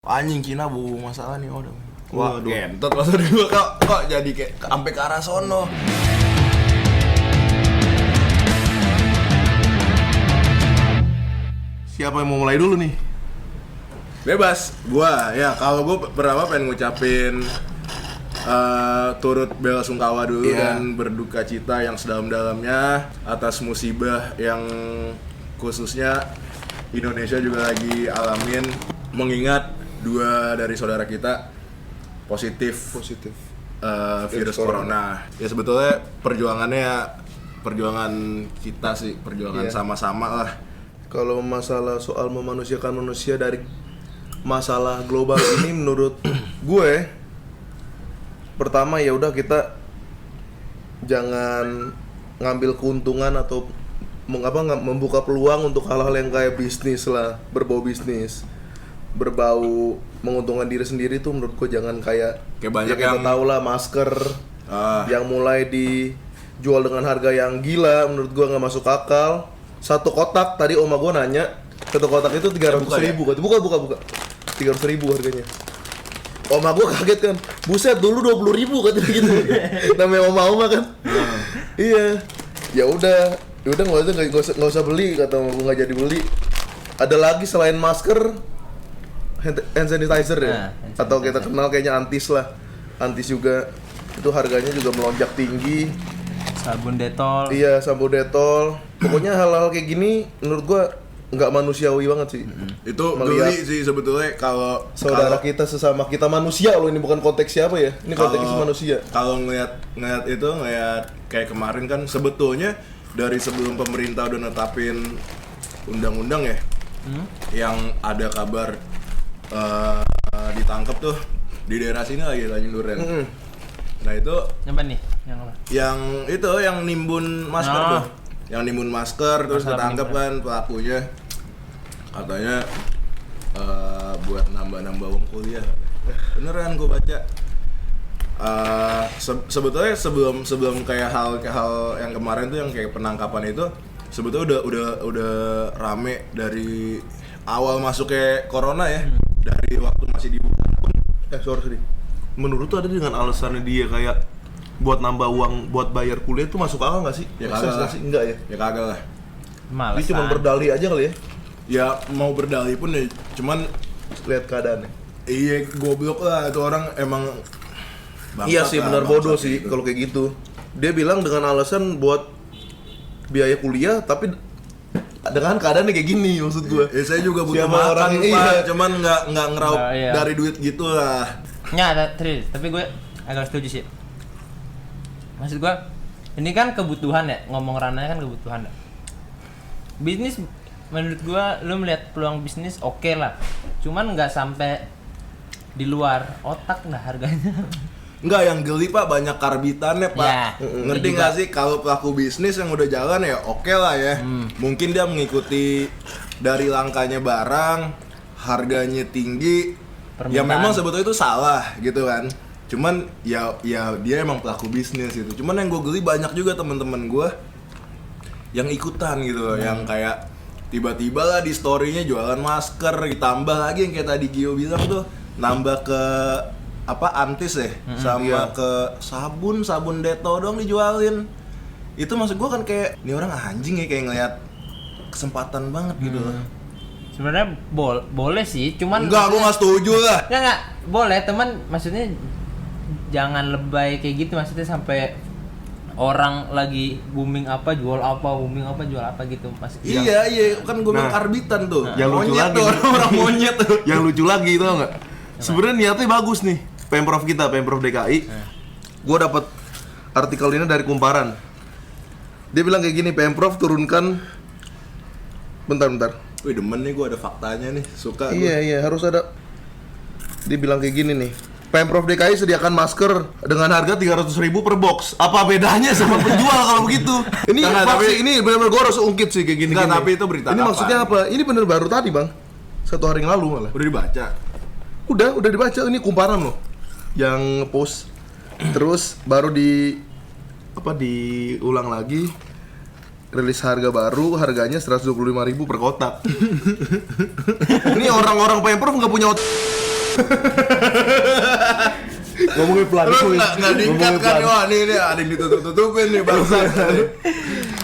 Anjing Cina bu masalah nih udah. Wah, gentot maksud gue kok jadi kayak sampai ke arah sono. Siapa yang mau mulai dulu nih? Bebas, gua ya kalau gua pertama pengen ngucapin turut bela sungkawa dulu dan berduka cita yang sedalam-dalamnya atas musibah yang khususnya Indonesia juga lagi alamin, mengingat dua dari saudara kita positif virus corona. Ya sebetulnya perjuangan kita sih, perjuangan sama-sama lah. Kalau masalah soal memanusiakan manusia dari masalah global ini menurut gue pertama ya udah kita jangan ngambil keuntungan atau membuka peluang untuk hal-hal yang kayak bisnis lah, berbau menguntungkan diri sendiri tuh menurut gue jangan kayak banyak ya kita tahu lah masker yang mulai dijual dengan harga yang gila, menurut gue nggak masuk akal. Satu kotak tadi oma gue nanya, satu kotak itu 300.000 kan? Buka 300.000 harganya. Oma gue kaget kan, buset dulu 20.000 katanya gitu. Namanya oma kan. Iya. Ya udah nggak usah beli, kata oma gue, nggak jadi beli. Ada lagi selain masker, hand sanitizer ya, atau kita kenal kayaknya Antis lah. Antis juga itu harganya juga melonjak tinggi. Sabun Detol. Iya, sabun Detol. Pokoknya hal-hal kayak gini menurut gua nggak manusiawi banget sih. Itu geli sih sebetulnya kalau saudara kita sesama kita manusia loh, ini bukan konteks siapa ya. Ini konteksnya manusia. Kalau ngeliat kayak kemarin kan sebetulnya dari sebelum pemerintah udah netapin undang-undang ya, yang ada kabar ditangkap tuh di daerah sini lagi Tanjung Duren. Nah itu Apa nih? yang nimbun masker tuh. Yang nimbun masker terus ketangkep kan pelakunya. Katanya buat nambah-nambah uang kuliah. Beneran gue baca. Sebetulnya sebelum kayak hal yang kemarin tuh yang kayak penangkapan itu sebetulnya udah rame dari awal masuknya corona ya. Dari waktu masih dibuka pun. Sorry. Menurut tuh ada dengan alasannya dia kayak buat nambah uang buat bayar kuliah tuh masuk akal nggak sih? Ya kagak lah. Enggak ya? Ya kagak lah. Males. Dia cuma berdalih aja kali ya? Ya mau berdalih pun ya cuman Lihat keadaannya. iya goblok lah itu orang emang bangsat. Iya sih, lah, benar bangsat bodoh sih gitu. kalau kayak gitu. Dia bilang dengan alasan buat biaya kuliah, tapi dengan keadaannya kayak gini maksud gue. Ya saya juga butuh Siapa makan orang Pak, yang iya. cuman nggak ngeraup Iya. dari duit gitu lah. Tapi gue agak setuju sih. Maksud gue, ini kan kebutuhan ya, ngomong ranahnya kan kebutuhan ya. Bisnis, menurut gue, lu melihat peluang bisnis oke lah. Cuman nggak sampai di luar otak lah harganya. Enggak, yang geli Pak banyak karbitannya Pak. Ya, Ngerti nggak sih kalau pelaku bisnis yang udah jalan ya oke lah ya. Mungkin dia mengikuti dari langkanya barang, harganya tinggi. Ya Permintaan. memang sebetulnya itu salah gitu kan. Cuman ya dia emang pelaku bisnis gitu. Cuman yang gue geli banyak juga teman-teman gue yang ikutan gitu loh, yang kayak tiba-tiba lah di story-nya jualan masker, ditambah lagi yang kayak tadi Gio bilang tuh nambah ke Antis ya, sama ke sabun Detol dong dijualin. Itu maksud gue kan kayak ini orang anjing ya, kayak ngeliat kesempatan banget gitu loh. Sebenarnya boleh sih, cuman Enggak, gue nggak setuju lah. Enggak, boleh teman, maksudnya jangan lebay kayak gitu, maksudnya sampai orang lagi booming apa jual apa gitu maksudnya. Iya, kan gue bilang karbitan tuh. Yang lucu monyet lagi tuh, nih. orang monyet tuh. Yang lucu lagi itu nggak? Sebenarnya niatnya bagus nih. Pemprov DKI. Gue dapat artikel ini dari Kumparan. Dia bilang kayak gini, Pemprov turunkan. Bentar. Wih demen nih gue ada faktanya nih, suka gue. Iya, harus ada. Dia bilang kayak gini nih. Pemprov DKI sediakan masker Dengan harga 300.000 per box. Apa bedanya sama penjual kalau begitu? ini vaksin, ini benar-benar gue harus ungkit sih kayak gini. Enggak, tapi itu berita ini kapan? maksudnya apa? Ini bener baru tadi bang, 1 hari yang lalu malah. Udah dibaca? Udah dibaca, ini Kumparan loh yang post. Terus baru diulang lagi, rilis harga baru, harganya 125.000 per kotak. Ini orang-orang Pemprov nggak punya Ngomongin pelan. Terus nggak diikat kan? Wah ini ada yang ditutup-tutupin nih bangsa.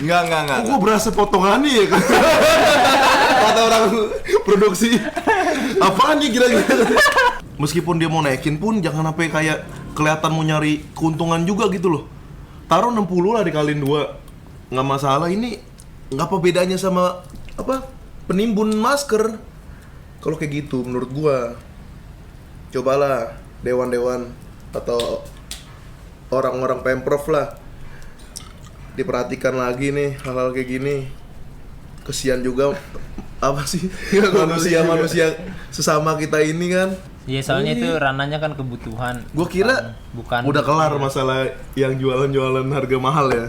Nggak. Kok gue berasa potongannya ya kan? Kata orang produksi. Apaan nih gila-gila? Meskipun dia mau naikin pun jangan sampai kayak kelihatan mau nyari keuntungan juga gitu loh. Taruh 60 lah dikaliin 2. Nggak masalah, ini nggak apa bedanya sama apa? Penimbun masker. Kalau kayak gitu menurut gua cobalah dewan-dewan atau orang-orang Pemprov lah diperhatikan lagi nih hal-hal kayak gini. Kesian juga apa sih manusia sesama kita ini kan. Iya, soalnya itu ranahnya kan kebutuhan. Gua kira bukan Udah kelar masalah yang jualan-jualan harga mahal ya.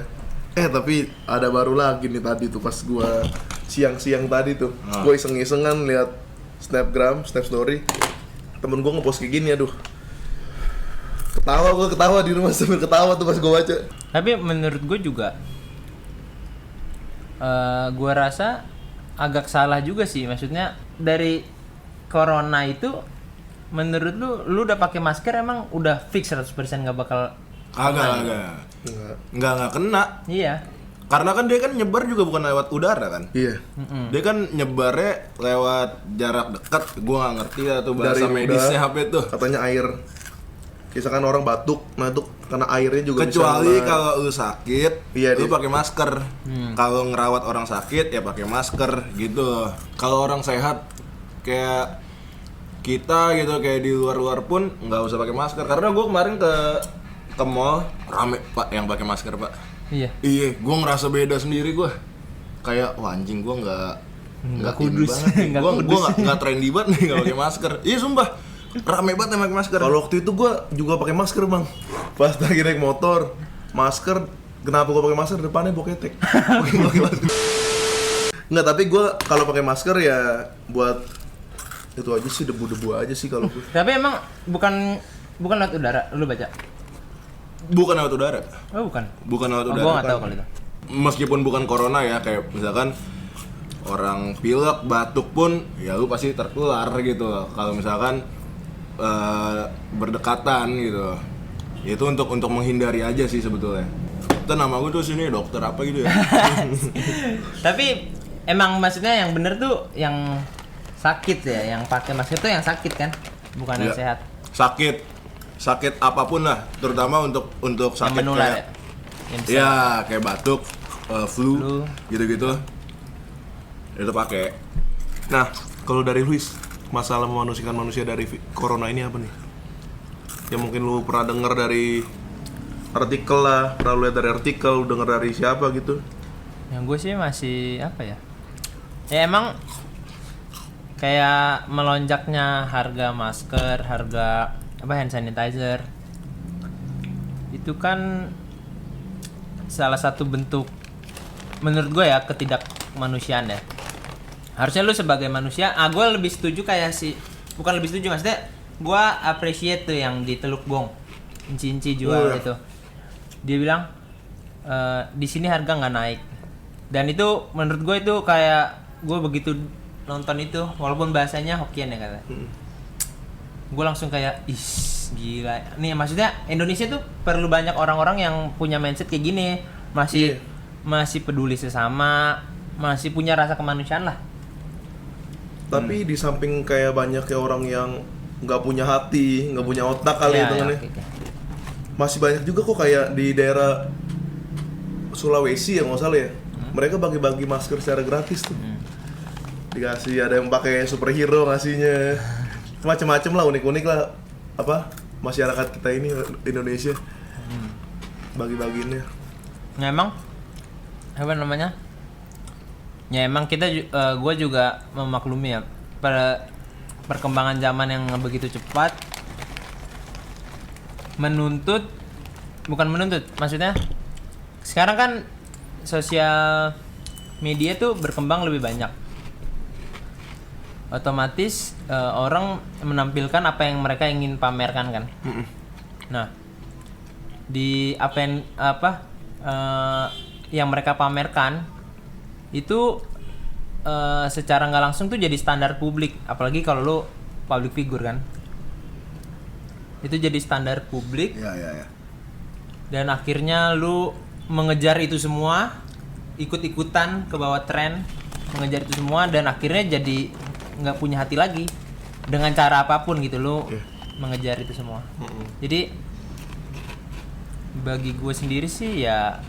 Tapi ada baru lagi nih tadi tuh pas gua siang-siang tadi tuh. Gua iseng-isengan lihat snap story. Temen gua ngepost kayak gini, aduh. Gua ketawa di rumah sambil ketawa tuh pas gua baca. Tapi menurut gue juga gue rasa agak salah juga sih. Maksudnya dari corona itu menurut lu udah pakai masker emang udah fix 100% nggak bakal Nggak kena. Iya. Karena kan dia kan nyebar juga bukan lewat udara kan. Iya. Dia kan nyebarnya lewat jarak dekat. Gua nggak ngerti lah tuh bahasa Dari medisnya udah, HP tuh. Katanya air. Misalkan orang batuk, karena airnya juga Kecuali bisa kalau lu sakit, Iya, lu dia- pakai masker. Kalau ngerawat orang sakit ya pakai masker gitu. Kalau orang sehat kayak kita gitu kayak di luar pun nggak usah pakai masker. Karena gua kemarin ke mall rame pak yang pakai masker pak. Iya. Iya, gua ngerasa beda sendiri gua. Kayak wah anjing gua nggak kudus. banget. Nggak Gua kudus. nggak trendy banget nih nggak pakai masker. Iya sumpah. Rame banget yang pakai masker. Kalau waktu itu gua juga pakai masker, Bang. Pas lagi naik motor, masker, kenapa gua pakai masker depannya boketek. Pakai masker. Enggak, tapi gua kalau pakai masker ya buat itu aja sih, debu-debu aja sih kalau gua. Tapi emang bukan lewat udara, lu baca? Bukan lewat udara. Oh, bukan. Bukan lewat Oh, udara. gua nggak tahu kalau itu. Meskipun bukan corona ya, kayak misalkan orang pilek, batuk pun ya lu pasti tertular gitu. Kalau misalkan berdekatan gitu. Itu untuk menghindari aja sih sebetulnya. Itu nama gue tuh sini dokter apa gitu ya. Tapi emang maksudnya yang bener tuh yang sakit ya, yang pakai masker tuh yang sakit kan, bukan yang Iya. sehat. Sakit apapun lah, terutama untuk Yang sakit menular kayak ya. Yang bisa- ya kayak batuk, flu, gitu-gitu. Itu pakai. Nah, kalau dari Luis, masalah memanusiakan manusia dari corona ini apa nih? Yang mungkin lu pernah denger dari artikel lah, pernah lu lihat dari artikel, lu denger dari siapa gitu? Yang gue sih masih apa ya? Ya emang kayak melonjaknya harga masker, harga hand sanitizer. Itu kan salah satu bentuk menurut gue ya ketidakmanusiaan ya. Harusnya lu sebagai manusia, gue lebih setuju kayak bukan lebih setuju, maksudnya gue appreciate tuh yang di Teluk Gong, Inci jual itu. Dia bilang di sini harga nggak naik, dan itu menurut gue itu kayak gue begitu nonton itu, walaupun bahasanya Hokkien ya kata, gue langsung kayak gila nih, maksudnya Indonesia tuh perlu banyak orang-orang yang punya mindset kayak gini, masih peduli sesama, masih punya rasa kemanusiaan lah. Tapi di samping kayak banyak ya orang yang nggak punya hati, nggak punya otak kali Ya, hitungannya. oke. Masih banyak juga kok kayak di daerah Sulawesi ya nggak salah ya. Mereka bagi-bagi masker secara gratis tuh. Dikasih, ada yang pakai superhero ngasihnya. Macam-macam lah, unik-unik lah apa masyarakat kita ini Indonesia. Bagi-bagiinnya. Nah, emang apa namanya? Ya emang kita gue juga memaklumi ya pada perkembangan zaman yang begitu cepat, bukan menuntut, maksudnya sekarang kan sosial media tuh berkembang lebih banyak, otomatis orang menampilkan apa yang mereka ingin pamerkan kan. Nah, di yang mereka pamerkan itu secara nggak langsung tuh jadi standar publik, apalagi kalau lo public figure kan. Itu jadi standar publik Iya. dan akhirnya lu mengejar itu semua, ikut-ikutan ke bawah tren, mengejar itu semua dan akhirnya jadi nggak punya hati lagi dengan cara apapun gitu lu mengejar itu semua. Jadi bagi gue sendiri sih ya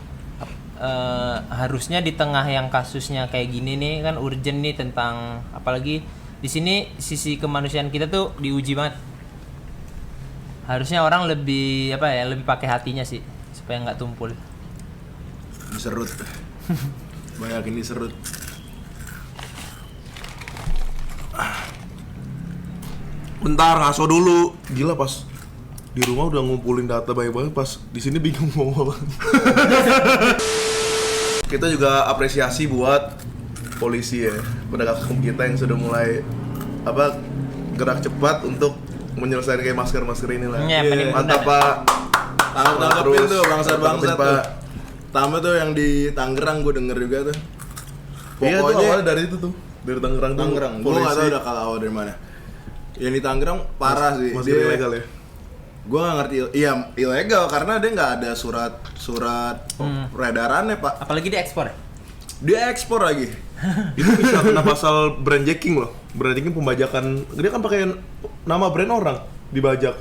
harusnya di tengah yang kasusnya kayak gini nih kan urgent nih tentang apalagi di sini sisi kemanusiaan kita tuh diuji banget. Harusnya orang lebih lebih pakai hatinya sih supaya nggak tumpul. Diserut. Banyakin diserut. Bentar, ngaso dulu. Gila pas di rumah udah ngumpulin data banyak-banget, pas di sini bingung mau ngomong apa. Kita juga apresiasi buat polisi ya, penegak hukum kita yang sudah mulai gerak cepat untuk menyelesaikan kayak masker ini lah. Iya, bener-bener. Mantap Pak. Tangkapin tuh bangsat Tangkapin, tuh. Pak. Tama tuh yang di Tangerang gue denger juga tuh. Iya tuh Pokoknya awalnya dari itu tuh, dari Tangerang tuh. Tangerang. Gue nggak tahu udah kalau awal dari mana. Yang di Tangerang parah sih. Masih ilegal ya. Gue nggak ngerti. Iya ilegal karena dia nggak ada surat peredarannya pak. Apalagi diekspor ya? Dia ekspor lagi. Itu bisa kena pasal brandjacking loh. Brandjacking pembajakan. Dia kan pakai nama brand orang dibajak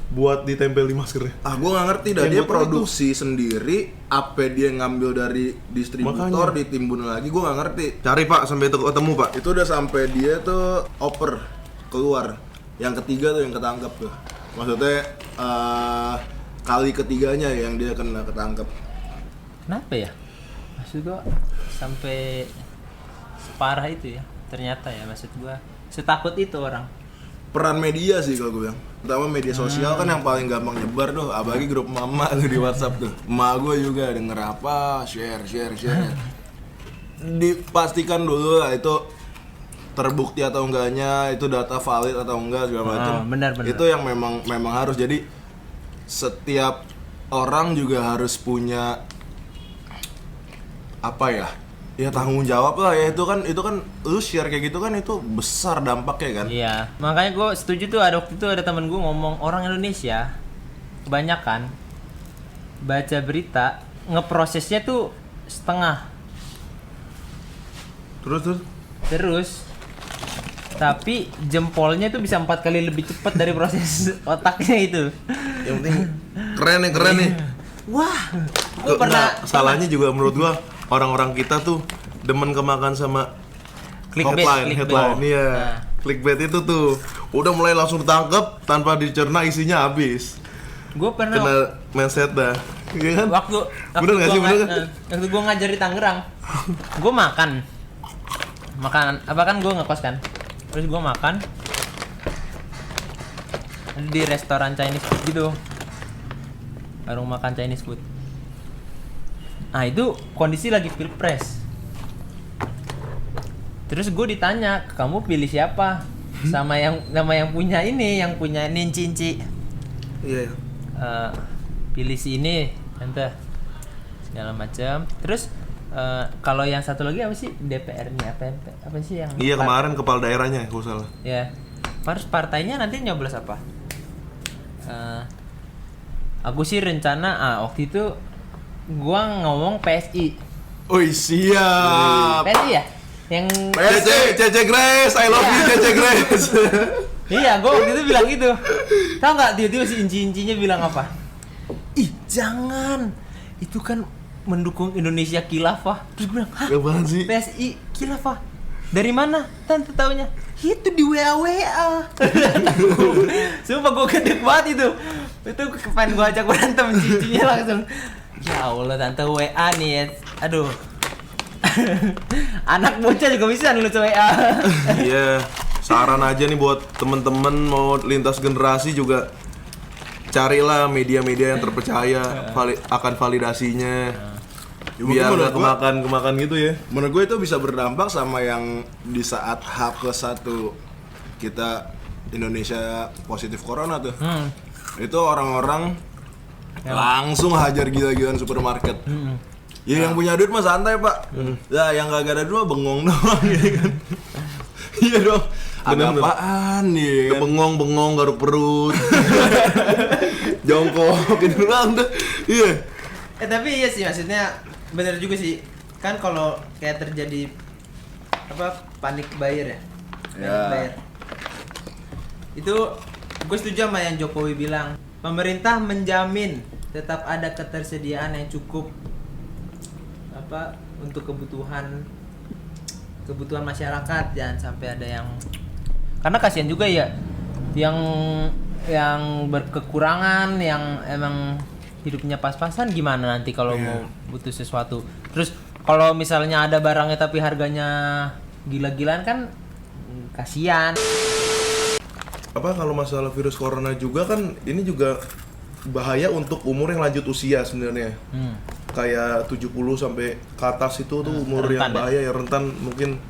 buat ditempel di maskernya. Ah gue nggak ngerti dah. Yang Dia gua tahu produksi sendiri. Apa dia ngambil dari distributor Makanya. ditimbun lagi? Gue nggak ngerti. Cari Pak sampai ketemu Pak. Itu udah sampai dia tuh oper keluar. Yang ketiga tuh yang ketangkep tuh. Maksudnya kali ketiganya yang dia kena ketangkep. Kenapa ya? Maksud gua sampai separah itu ya. Ternyata ya maksud gua setakut itu orang. Peran media sih kalau gue bilang. Pertama media sosial kan yang paling gampang nyebar tuh, apalagi grup mama tuh di WhatsApp tuh. Emak gue juga denger apa, share. Dipastikan dulu lah itu terbukti atau enggaknya, itu data valid atau enggak segala macam. Benar. Itu yang memang harus. Jadi setiap orang juga harus punya apa ya? Ya tanggung jawab lah ya, itu kan lu share kayak gitu kan itu besar dampaknya kan. Iya, makanya gue setuju tuh waktu itu ada temen gue ngomong orang Indonesia kebanyakan baca berita ngeprosesnya tuh setengah. Terus tapi jempolnya tuh bisa 4 kali lebih cepat dari proses otaknya itu. Yang penting keren nih. Wah, gue pernah Salahnya juga menurut gua orang-orang kita tuh demen kemakan sama Clickbait. headline. Iya. Nah. Clickbait itu tuh udah mulai langsung ditangkap tanpa dicerna isinya habis. gue pernah Kena mindset dah. Iya kan? waktu Bener nggak sih? Bener kan? waktu gue ngajar di Tangerang, gue makan apa kan gue ngekos kan, terus gue makan di restoran Chinese food gitu, warung makan Chinese food. Nah itu kondisi lagi pilpres, terus gue ditanya, kamu pilih siapa? Sama yang punya ini, yang punya Nincinci. Iya. Pilih si ini tante segala macam. Terus kalau yang satu lagi apa sih, DPR-nya apa sih yang Iya kemarin kepala daerahnya kalau salah. ya harus partainya nanti nyoblos apa? Aku sih rencana waktu itu gua ngomong PSI. Oi siap. PSI ya yang Cece Grace, I love you Cece Grace. iya, gua waktu itu bilang gitu. Tahu nggak dia si inci-incinya bilang apa? Ih jangan, itu kan mendukung Indonesia Khilafah. Terus gue bilang, hah? Apaan sih? PSI Khilafah? Dari mana? Tante taunya itu di WA. Sumpah gue gede banget itu. Itu pengen gue ajak berantem, cicinya langsung. Ya Allah tante WA nih ya. Aduh. Anak bocah juga bisa nulis WA. Iya, saran aja nih buat temen-temen mau lintas generasi juga, carilah media-media yang terpercaya akan validasinya. Biar nggak kemakan gitu ya. Menurut gue itu bisa berdampak sama yang di saat H+1 kita Indonesia positif corona tuh. Itu orang-orang langsung hajar gila-gilaan supermarket. Ya yang punya duit mah santai pak. Nah yang gak ada duit mah bengong doang ya kan. Iya dong. Ada apaan nih? Udah bengong garuk perut. Jongkok gitu doang udah. Iya. Tapi iya sih, maksudnya bener juga sih. Kan kalau kayak terjadi panic buyer ya. Panic buyer. Itu gue setuju sama yang Jokowi bilang. Pemerintah menjamin tetap ada ketersediaan yang cukup untuk kebutuhan masyarakat, jangan sampai ada yang, karena kasihan juga ya yang berkekurangan, yang emang hidupnya pas-pasan, gimana nanti kalau mau butuh sesuatu. Terus kalau misalnya ada barangnya tapi harganya gila-gilaan kan kasihan. Kalau masalah virus corona juga kan ini juga bahaya untuk umur yang lanjut usia sebenarnya. Kayak 70 sampai ke atas itu tuh umur yang bahaya, yang rentan, mungkin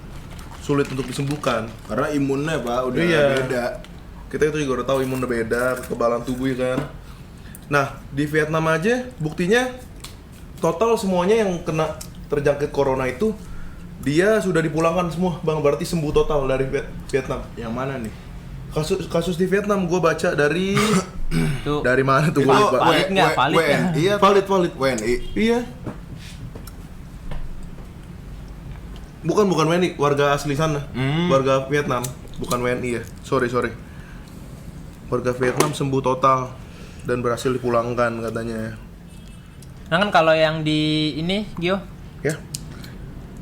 sulit untuk disembuhkan. Karena imunnya Pak udah beda. Kita itu juga udah tahu imun udah beda, kekebalan tubuh ya kan. Nah, di Vietnam aja buktinya total semuanya yang kena terjangkit corona itu dia sudah dipulangkan semua, Bang. Berarti sembuh total dari Vietnam. Yang mana nih? Kasus di Vietnam gue baca dari Tuh. dari mana tuh? Valid nggak? Valid ya? Iya, Valid. WNI. Iya. Bukan WNI, warga asli sana. Warga Vietnam, bukan WNI ya. Sorry. Warga Vietnam sembuh total dan berhasil dipulangkan katanya. Nah kan kalau yang di ini Gio, Ya.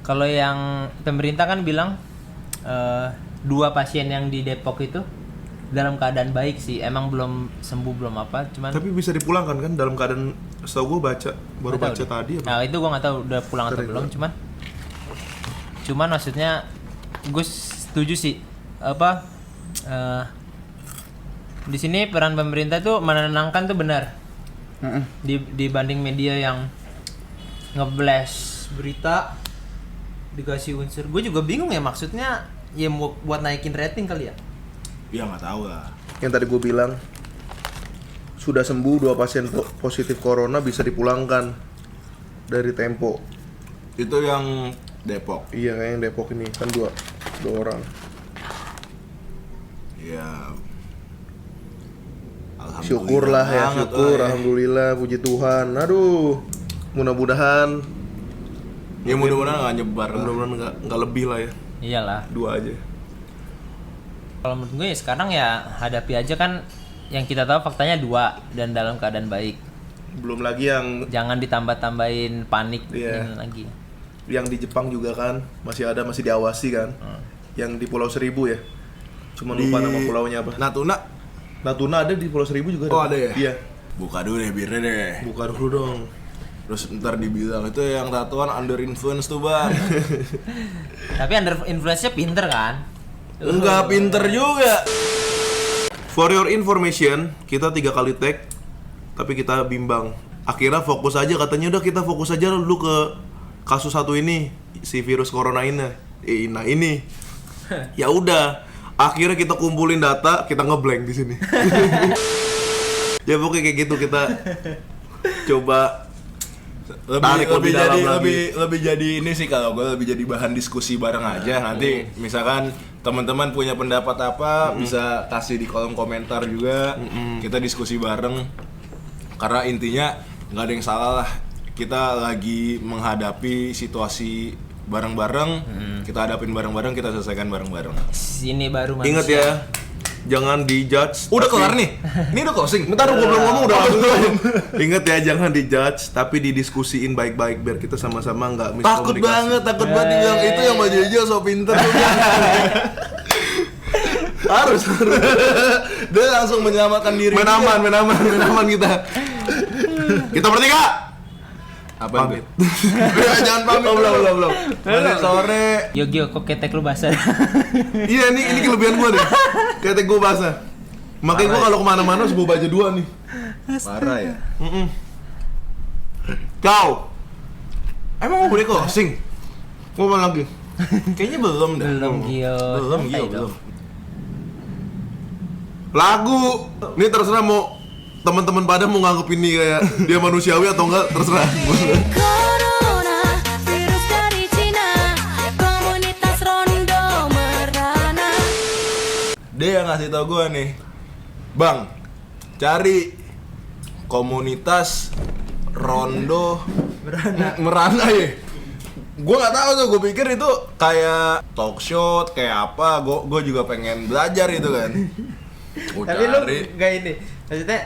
kalau yang pemerintah kan bilang 2 pasien yang di Depok itu dalam keadaan baik sih, emang belum sembuh belum apa, cuman Tapi bisa dipulangkan kan dalam keadaan, setahu gue baru baca tadi apa? Nah itu gue nggak tahu udah pulang atau belum, cuman maksudnya gue setuju sih di sini peran pemerintah tuh menenangkan tuh benar. Dibanding media yang nge-blast berita dikasih unsur, gue juga bingung ya, maksudnya ya buat naikin rating kali ya. Ya nggak tahu lah. Yang tadi gue bilang sudah sembuh 2 pasien positif corona bisa dipulangkan dari Tempo. Itu yang Depok. Iya, kayak yang Depok ini kan dua orang. Ya. Syukurlah ya, syukur, alhamdulillah, puji Tuhan. Aduh, mudah-mudahan Ya mudah-mudahan nggak nyebar lah. Mudah-mudahan nggak lebih lah ya. Iyalah. 2 aja. Kalau menurut gue ya sekarang ya hadapi aja, kan yang kita tahu faktanya 2 dan dalam keadaan baik. Belum lagi yang Jangan ditambah-tambahin panik Iya. lagi. di Jepang juga kan masih diawasi kan. Yang di Pulau Seribu ya. Cuma lupa nama pulaunya apa. Natuna ada di Pulau Seribu juga. Oh, ada ya? Iya. Buka dulu deh birnya deh. Buka dulu dong. Terus ntar dibilang itu yang tatoan under influence tuh Bang. Tapi under influence-nya pinter kan? Enggak pinter juga. For your information, kita 3 kali tag, tapi kita bimbang. Akhirnya fokus aja, katanya udah kita fokus aja dulu ke kasus satu ini, si virus corona ini. Nah ini, ya udah. Akhirnya kita kumpulin data, kita ngeblank di sini. Ya pokoknya kayak gitu, kita coba lebih jadi ini sih, kalau gue lebih jadi bahan diskusi bareng aja. Nanti misalkan teman-teman punya pendapat apa bisa kasih di kolom komentar juga. Kita diskusi bareng, karena intinya nggak ada yang salah lah. Kita lagi menghadapi situasi bareng-bareng, kita hadapin bareng-bareng, kita selesaikan bareng-bareng. Sini baru manusia. ingat ya, jangan dijudge. Udah kelar nih? Ini udah closing? Bentar, gue belum ngomong udah langsung. Ingat ya, jangan dijudge, tapi didiskusiin baik-baik biar kita sama-sama nggak miskomunikasi. Takut banget dibilang itu yang baju hijau so pinter. harus. Dia langsung menyelamatkan diri. Main aman kita. Kita bertiga. Apa Pamit. Jangan pamit. Belum. Masih sore. Yo kok ketek lu basah. Iya, ini kelebihan gue nih. Ketek gue basah. Makanya gue kalau kemana-mana harus bawa baju 2 nih. Parah ya. Kau. Emang mau closing? Mau apa lagi? Kayaknya belum dah. Belum, Gio. Santai Belum. dong. Lagu. Ini terserah mau teman-teman pada mau nganggep ini kayak dia manusiawi atau enggak, terserah. Corona, virus dari Cina, komunitas rondo merana. Dia yang ngasih tau gue nih, Bang, cari komunitas rondo merana ya. Gue nggak tahu tuh, gue pikir itu kayak talk show kayak apa. Gue juga pengen belajar itu kan. Gua Tapi lu cari. nggak ini, maksudnya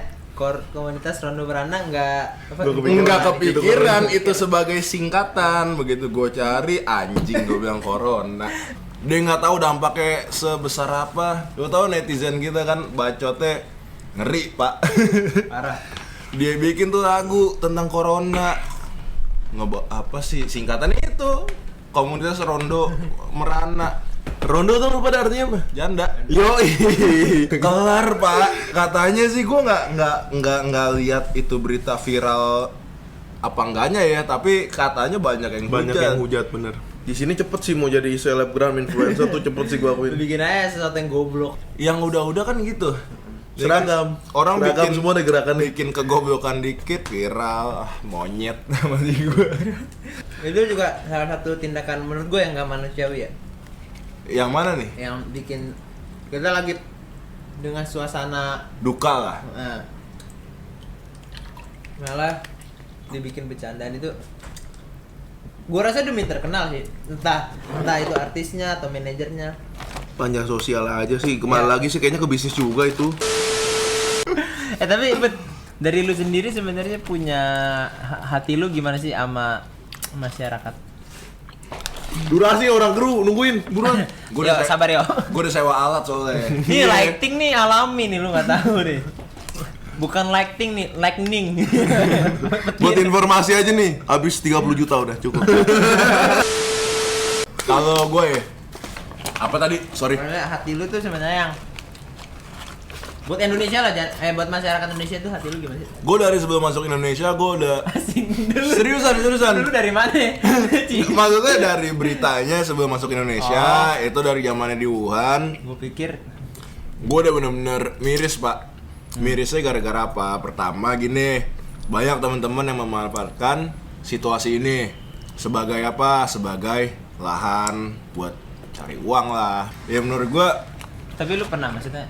komunitas Rondo Berana nggak apa? Enggak kepikiran itu sebagai singkatan. Begitu gue cari, anjing, gue bilang corona. Dia nggak tahu dampaknya sebesar apa. Lo tau netizen kita kan bacotnya ngeri pak. Parah. Dia bikin tuh lagu tentang corona. Apa sih singkatannya itu? Komunitas Rondo Merana. Rondo tuh pada artinya apa? Janda. Yoi. Kelar pak. Katanya sih gue nggak lihat itu berita viral apa enggaknya ya, tapi katanya banyak yang Banyak hujat. yang hujat bener. Di sini cepet sih mau jadi selebgram influencer tuh cepet sih gua Lu akuin. bikin aja sesuatu yang goblok. Yang udah-udah kan gitu. Seragam. Orang Seragam bikin semua ada gerakannya. bikin kegoblokan dikit viral, monyet sama sih gue. Itu juga salah satu tindakan menurut gue yang nggak manusiawi ya. Yang mana nih? Yang bikin kita lagi dengan suasana Duka lah. malah dibikin bercandaan itu. Gue rasa demi terkenal sih, entah itu artisnya atau manajernya. Panjang sosial aja sih. Kemana Ya. lagi sih kayaknya ke bisnis juga itu. Tapi dari lu sendiri sebenarnya punya hati lu gimana sih sama masyarakat? Durasi orang kru nungguin buruan. Gue Yo, sabar yo. Gue udah sewa alat soalnya. Nih lighting nih alami nih, lu nggak tahu nih. Bukan lighting nih, lightning. Buat informasi aja nih, habis 30 juta udah cukup. Kalau gue ya, apa tadi? Sorry. Sebenarnya hati lu tuh sebenarnya yang buat Indonesia lah, buat masyarakat Indonesia tuh hati lu gimana sih? Gue dari sebelum masuk Indonesia gue udah Asing dulu. seriusan. Dulu dari mana? Maksudnya dari beritanya sebelum masuk Indonesia, itu dari zamannya di Wuhan. Gue pikir Gue udah bener-bener miris pak. Mirisnya gara-gara apa? Pertama gini, banyak teman-teman yang memanfaatkan situasi ini sebagai apa? Sebagai lahan buat cari uang lah. Ya menurut gue tapi lu pernah maksudnya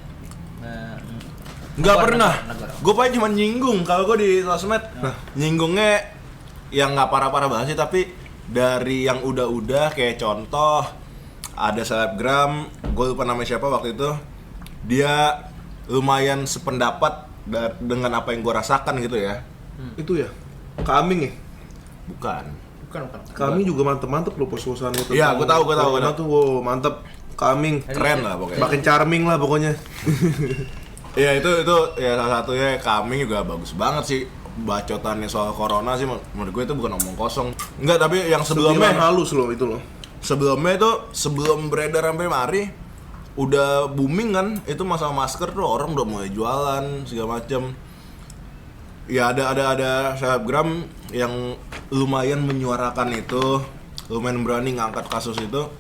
nggak negor, pernah. negor. Gue paling cuma nyinggung kalau gue di sosmed. Nah, nyinggungnya yang nggak parah-parah banget sih, tapi dari yang udah-udah kayak contoh ada selebgram, gue lupa namanya siapa waktu itu. Dia lumayan sependapat dengan apa yang gue rasakan gitu ya. Itu ya. Kaming ya. Bukan. Bukan. Kami juga mantep-mantep loh pos-posannya itu. Iya, gua tahu. Corona tuh wow, mantep. Kaming. Keren lah pokoknya. Makin charming lah pokoknya. Iya itu ya salah satunya kami juga bagus banget sih. Bacotannya soal corona sih menurut gue itu bukan omong kosong. Enggak, tapi yang Sebelumnya sebelumnya halus loh itu loh. sebelumnya itu sebelum beredar sampai mari udah booming kan itu masalah masker tuh, orang udah mulai jualan segala macam. Ya ada selebgram yang lumayan menyuarakan itu, lumayan berani ngangkat kasus itu.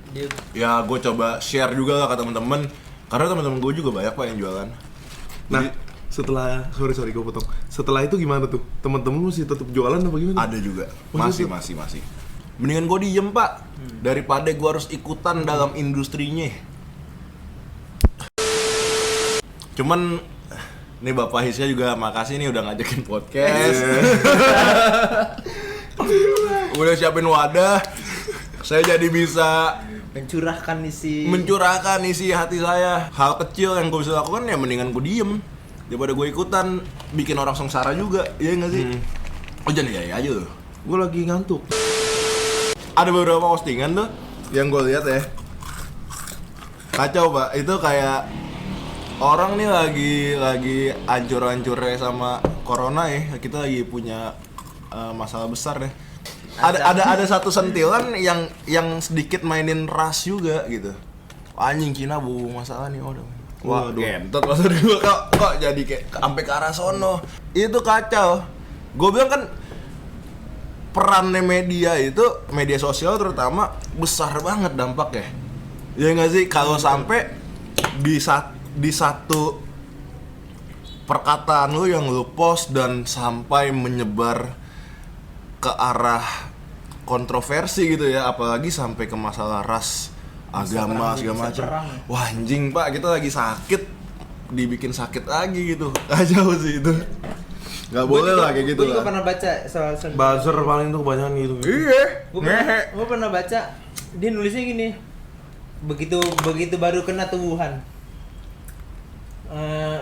Dia Ya gue coba share juga lah ke teman-teman, karena teman-teman gue juga banyak pak yang jualan. Nah, setelah sorry gue potong. Setelah itu gimana tuh? Teman-teman masih tetap jualan apa gimana? Ada juga, Masih masih. Mendingan gue diem pak, daripada gue harus ikutan dalam industrinya. Cuman, nih Bapak Hisya juga makasih nih udah ngajakin podcast. Udah siapin wadah, saya jadi bisa mencurahkan isi hati saya. Hal kecil yang gue bisa lakukan ya mendingan gue diem daripada gue ikutan bikin orang sengsara juga, iya nggak sih? Oh jangan ya aja loh. Gue lagi ngantuk. Ada beberapa postingan tuh yang gue lihat ya, kacau pak. Itu kayak orang nih lagi ancur-ancurnya sama corona ya. Kita lagi punya masalah besar deh. Ada satu sentilan yang sedikit mainin ras juga gitu. Anjing Cina bu masalah nih udah. Wah, gentot maksud gue kok jadi kayak sampai ke arah sono. Itu kacau. Gue bilang kan perannya media itu, media sosial terutama besar banget dampaknya. Ya nggak sih kalau sampai di satu perkataan lu yang lu post dan sampai menyebar ke arah kontroversi gitu ya, apalagi sampai ke masalah ras agama segala macam. Wah anjing Pak, kita lagi sakit dibikin sakit lagi gitu. Jauh sih itu. Gak boleh lah kayak gitu Gue juga lah. pernah baca soal Buzzer paling tuh kebanyakan gitu. Iya. Gue pernah baca, dia nulisnya gini, begitu baru kena tubuhan,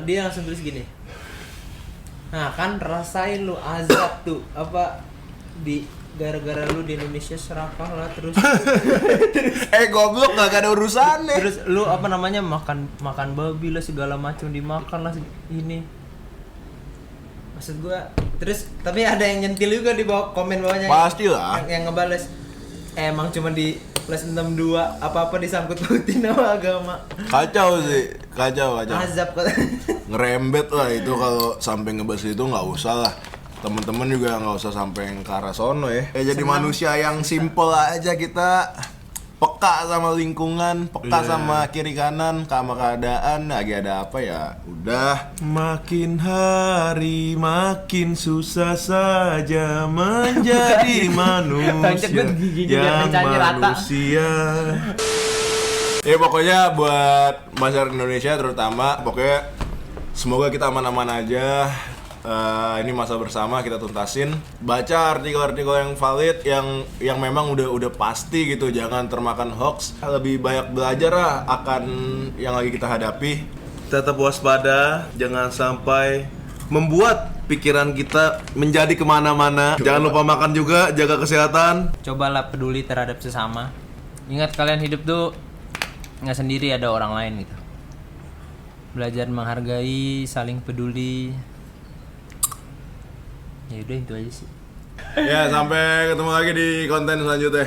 dia langsung tulis gini, nah kan rasain lu azab tuh apa di gara-gara lu di Indonesia serakah lah terus Goblok gak ada urusannya. terus lu apa namanya makan babi lah segala macam dimakan lah ini. Maksud gua, terus tapi ada yang nyentil juga di bawah komen bawahnya. Pastilah. Yang ngebales emang cuma di plus 62 apa-apa disangkut pautin sama agama. Kacau sih, kacau. Azab kata. Ngerembet lah itu kalau sampai ngebahas itu nggak usah lah. Temen-temen juga nggak usah sampai yang ke arah sono ya. Jadi manusia yang simple aja kita. Peka sama lingkungan, peka sama kiri kanan, sama keadaan, lagi ada apa ya udah. Makin hari makin susah saja menjadi manusia yang manusia. Ya pokoknya buat masyarakat Indonesia terutama, pokoknya semoga kita aman-aman aja. Ini masa bersama kita tuntasin. Baca artikel-artikel yang valid, yang memang udah pasti gitu, jangan termakan hoax. Lebih banyak belajar lah akan yang lagi kita hadapi. Tetap waspada, jangan sampai membuat pikiran kita menjadi kemana-mana. Jangan lupa makan juga, jaga kesehatan. Cobalah peduli terhadap sesama. Ingat kalian hidup tuh nggak sendiri, ada orang lain gitu. Belajar menghargai, saling peduli. Ya udah itu aja sih. Ya sampai ketemu lagi di konten selanjutnya.